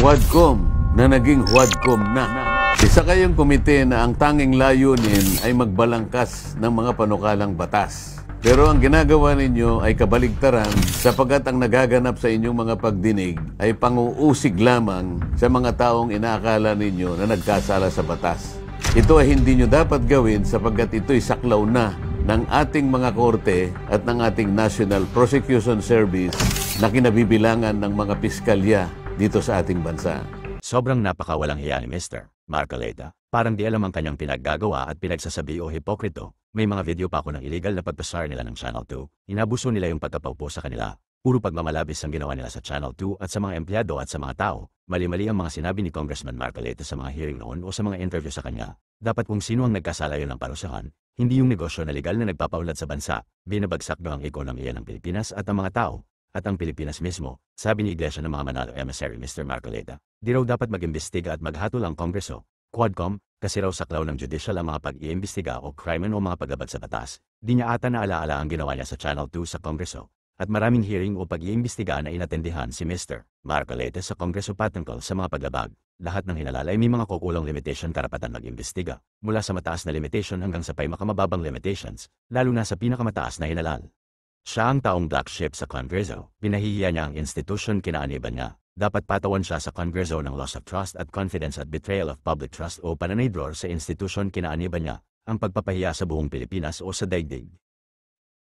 Quadcom na naging Huadcom na. Isa kayong komite na ang tanging layunin ay magbalangkas ng mga panukalang batas. Pero ang ginagawa ninyo ay kabaligtaran sapagkat ang nagaganap sa inyong mga pagdinig ay panguusig lamang sa mga taong inaakala ninyo na nagkasala sa batas. Ito ay hindi nyo dapat gawin sapagkat ito'y saklaw na ng ating mga korte at ng ating National Prosecution Service na kinabibilangan ng mga piskalya dito sa ating bansa. Sobrang napakawalang hiya ni Mr. Marcoleta. Parang di alam ang kanyang pinaggagawa at pinagsasabi o hipokrito. May mga video pa ako ng illegal na pagpasar nila ng Channel 2. Inabuso nila yung pagkapaupo sa kanila. Puro pagmamalabis ang ginawa nila sa Channel 2 at sa mga empleyado at sa mga tao. Mali-mali ang mga sinabi ni Congressman Marcoleta sa mga hearing noon o sa mga interview sa kanya. Dapat kung sino ang nagkasala yun ang parusahan, hindi yung negosyo na legal na nagpapaunlad sa bansa. Binabagsak daw ang ekonomiya ng Pilipinas at ang mga tao. At ang Pilipinas mismo, sabi ni Iglesia ng mga Manalo Emissary Mr. Marcoleta. Di raw dapat mag-imbestiga at maghatol ang Kongreso, Quadcom, kasi raw saklaw ng judicial ang mga pag-iimbestiga o krimen o mga paglabag sa batas. Di niya ata naalaala ang ginawa niya sa Channel 2 sa Kongreso. At maraming hearing o pag-iimbestiga na inatendihan si Mr. Marcoleta sa Kongreso patungkol sa mga paglabag. Lahat ng hinalalay may mga kukulang limitation karapatan mag-imbestiga, mula sa mataas na limitation hanggang sa paymakamababang limitations, lalo na sa pinakamataas na hinalal. Siya ang taong black sheep sa Kongreso. Pinahihiya niya ang institusyon kinaaniban niya. Dapat patawan siya sa Kongreso ng loss of trust at confidence at betrayal of public trust o pananaydror sa institusyon kinaaniban niya, ang pagpapahiya sa buong Pilipinas o sa daigdig.